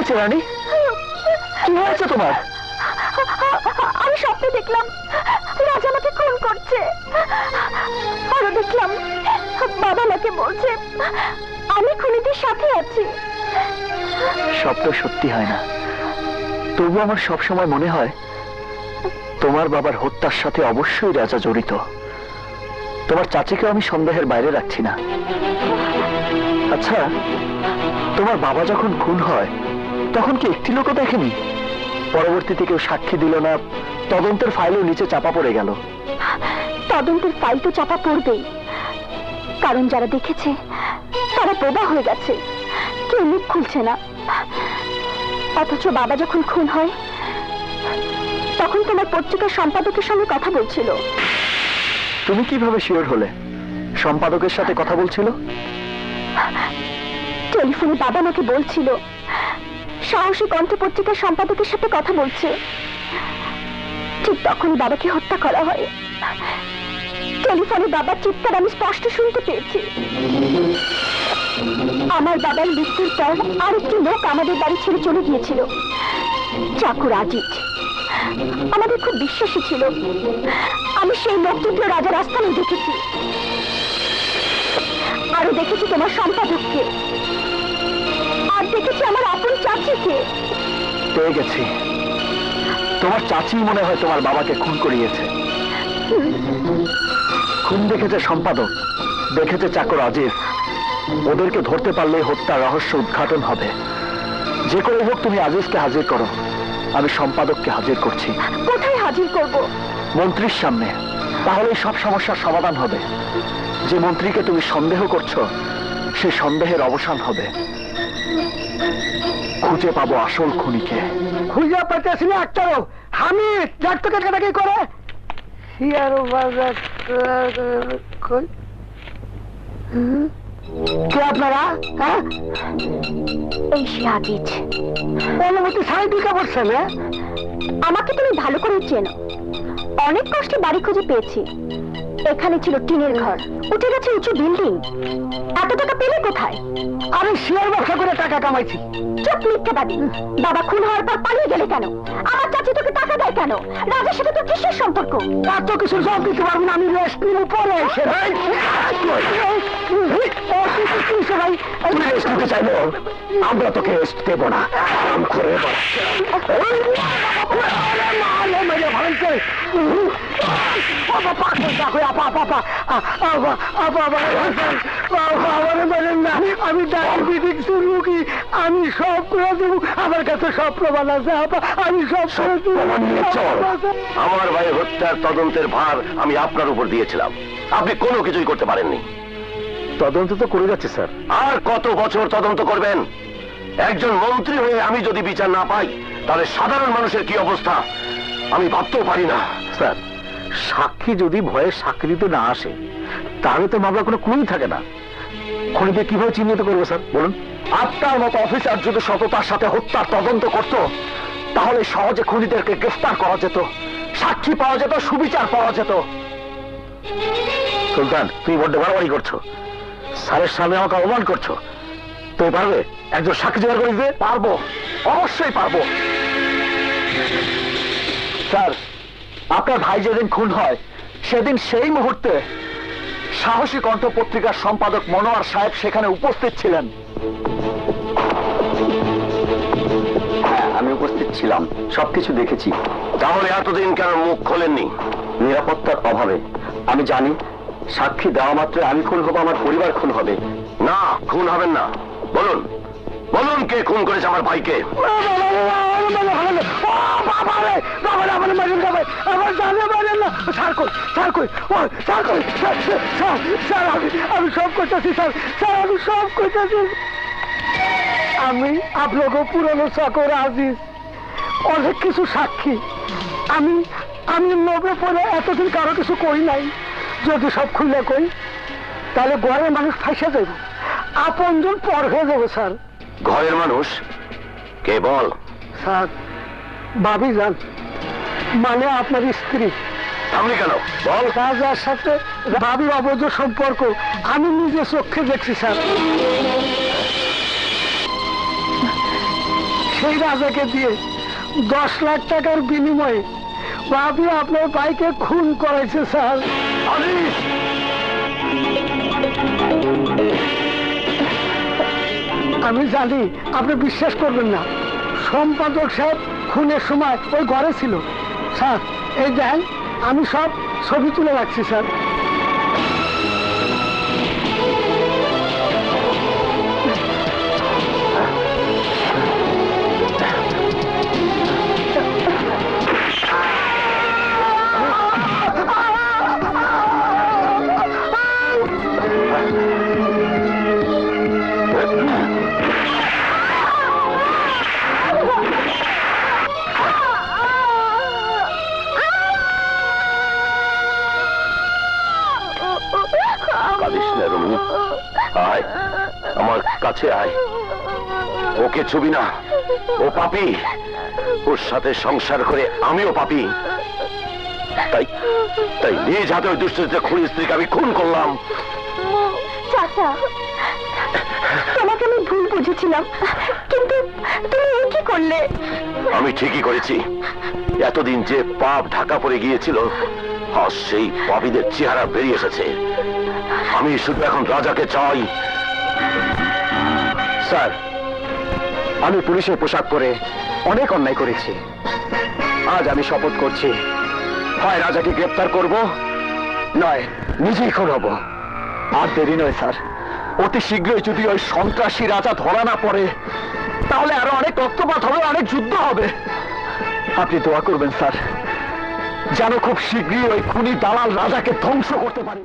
হয়েছে রানী? কি হয়েছে তোমার? আমি স্বপ্নে দেখলাম রাজা আমাকে খুন করছে, আরো দেখলাম বাবা আমাকে বলছে আমি খুনিদের সাথে আছি। স্বপ্ন সত্যি হয় না, তবু আমার সবসময় মনে হয় তোমার বাবার হত্যার সাথে অবশ্যই রাজা জড়িত। তোমার চাচিকে আমি সন্দেহের বাইরে রাখছি না। আচ্ছা, তোমার বাবা যখন খুন হয় তখন কি একটি লোকও দেখেনি? পরবর্তীতে কেউ সাক্ষী দিল না, তদন্তের ফাইলও নিচে চাপা পড়ে গেল। তদন্তের ফাইল তো চাপা পড়বেই, কারণ যারা দেখেছে তারা বোবা হয়ে গেছে, কেউ মুখ খুলছে না। অথচ বাবা যখন খুন হয় তখন তোমার পত্রিকার সম্পাদকের সঙ্গে কথা বলছিল। তুমি কিভাবে শিওর হলে সম্পাদকের সাথে কথা বলছিল? টেলিফোনে বাবা আমাকে বলছিল সাহসী কণ্ঠ পত্রিকার সম্পাদকের সাথে কথা বলছে। ঠিক তখনই বাবাকে হত্যা করা হয়। টেলিফোনে বাবার চিৎকার আমি স্পষ্ট শুনতে পেয়েছি। আমার বাবার মৃত্যুর পর আরেকটি লোক আমাদের বাড়ি ছেড়ে চলে গিয়েছিল, চাকর আজিজ। আমাদের খুব বিশ্বাসী ছিল। আমি সেই লোকটিকে রাজার আস্থানে দেখেছি, আরো দেখেছি তোমার সম্পাদককে, আর দেখেছি আমার আপন চাচিকে। পেয়ে গেছি, তোমার চাচি মনে হয় তোমার বাবাকে খুন করিয়েছে। খুন দেখেছে সম্পাদক, দেখেছে চাকর আজিজ। ওদেরকে ধরতে পারলে হত্যার রহস্য উদ্ঘাটন হবে। যে করে হোক তুমি আজিজকে হাজির করো, আমি সম্পাদককে হাজির করছি। কোথায় হাজির করব? মন্ত্রীর সামনে, তাহলে সব সমস্যার সমাধান হবে। যে মন্ত্রীকে তুমি সন্দেহ করছো সেই সন্দেহের অবসান হবে। খুঁজে পাবো আসল খুনিকে। খুঁজে পাইতেছি না একটাও। হামিদ, দেখ তো কেটাকে করে। কে আপনারা? হ্যাঁ, এই সে আজিজ। অনুমতি সাড়ে দিকে বলছেন। আমাকে তুমি ভালো করে চেনো। অনেক কষ্টে বাড়ি খুঁজে পেয়েছি। এখানে ছিল টিনের ঘর, উঠে গেছে উঁচু বিল্ডিং। এত টাকা পেলে কোথায়? আমি শেয়ার ব্যবসা করে টাকা কামাইছি। চুপ, মিথ্যাবাদী। বাবা খুন হওয়ার পর পালিয়ে গেলে কেন? আমার চাচি তোকে টাকা দেয় কেন? রাজার সাথে তোর কিসের সম্পর্ক? এত কিছু জব দিতে পারবো না। আমি রেস্ট নিব পরে এসে। ভাই তুমি রেস্ট নিতে চাইলো, আমরা তোকে রেস্ট দেবো না। আমি ডায়াবেটিক্স রোগী, আমি সব করে দেবো। আমার কাছে সব প্রমাণ আছে। আমি সব করে দেবো। আমার ভাই হত্যার তদন্তের ভার আমি আপনার উপর দিয়েছিলাম, আপনি কোনো কিছুই করতে পারেননি। তদন্ত তো করে যাচ্ছে স্যার। আর কত বছর তদন্ত করবেন? একজন মন্ত্রী হয়ে আমি যদি বিচার না পাই তাহলে সাধারণ মানুষের কি অবস্থা আমি ভাবতেও পারি না। স্যার, সাক্ষী যদি ভয়ে সাক্ষী দিতে না আসে তাহলে তো মামলা কোনো ক্লুই থাকে না। খুনিদের কিভাবে চিহ্নিত করবো স্যার বলুন? আপনার মতো অফিসার যদি সততার সাথে হত্যার তদন্ত করত তাহলে সহজে খুনিদেরকে গ্রেফতার করা যেত, সাক্ষী পাওয়া যেত, সুবিচার পাওয়া যেত। সুলতান, তুমি বড্ড বাড়াবাড়ি করছো। স্যারের সামনে আমাকে অপমান করছো। তুমি পারবে একজন সাক্ষী জোগাড় করে দিতে? পারবো, অবশ্যই পারবো। স্যার, আপনার ভাই যেদিন খুন হয় সেদিন সেই মুহূর্তে সাহসী কণ্ঠ পত্রিকার সম্পাদক মনোয়ার সাহেব সেখানে উপস্থিত ছিলেন। হ্যাঁ, আমি উপস্থিত ছিলাম, সবকিছু দেখেছি। তাহলে এতদিন কেন মুখ খোলেননি? নিরাপত্তার অভাবে। আমি জানি সাক্ষী দেওয়া মাত্র আমি খুন হবো, আমার পরিবার খুন হবে। না, খুন হবেন না। বলুন, বলুন কে খুন করেছে আমার ভাইকে? আমি সব করতেছি স্যার, স্যার আমি সব করতেছি। আমি আপনাকে পুরনো চাকর আজিজ, অনেক কিছু সাক্ষী। আমি আমি লোভে পড়ে এতদিন কারো কিছু কই নাই। যদি সব খুলে কই তাহলে ঘরের মানুষ ফাইসা যাইব, আপনজন পর হয়ে যাবে। স্যার, ঘরের মানুষ কে বল? স্যার, ভাবি যান, মানে আপনার স্ত্রী। থামলি কেন বল? রাজার সাথে ভাবির অবৈধ সম্পর্ক আমি নিজে চোখে দেখছি স্যার। সেই রাজাকে দিয়ে 10 লাখ টাকার বিনিময়ে ভাবি আপনার ভাইকে খুন করেছে স্যার। আজিজ, আমি জানি আপনি বিশ্বাস করবেন না, সম্পাদক সাহেব খুনের সময় ওই ঘরে ছিল। স্যার এই দেখেন, আমি সব ছবি তুলে রাখছি স্যার। কাঁদিস না রুমি, আয় আমার কাছে আয়। ওকে ছবি না, ও পাপী। ওর সাথে সংসার করে আমিও পাপী। তাই তাই নিজ হাতে ওই দুষ্কৃতী খুনি স্ত্রীকে আমি খুন করলাম। চাচা, তোমাকে আমি ভুল বুঝেছিলাম, কিন্তু তুমি এ কি করলে? আমি ঠিকই করেছি। এতদিন যে পাপ ঢাকা পড়ে গিয়েছিল, আজ সেই পাপীদের চেহারা বেরিয়ে এসেছে। আমি শুধু এখন রাজাকে চাই। স্যার, আমি পুলিশের পোশাক পরে অনেক অন্যায় করেছি। আজ আমি শপথ করছি, হয় রাজাকে গ্রেপ্তার করব, নয় নিজেই খুন হব। আর দেরি নয় স্যার, অতি শীঘ্রই যদি ওই সন্ত্রাসী রাজা ধরা না পড়ে, তাহলে আরো অনেক রক্তপাত হবে, অনেক যুদ্ধ হবে। আপনি দোয়া করবেন স্যার, যেন খুব শীঘ্রই ওই খুনি দালাল রাজাকে ধ্বংস করতে পারি।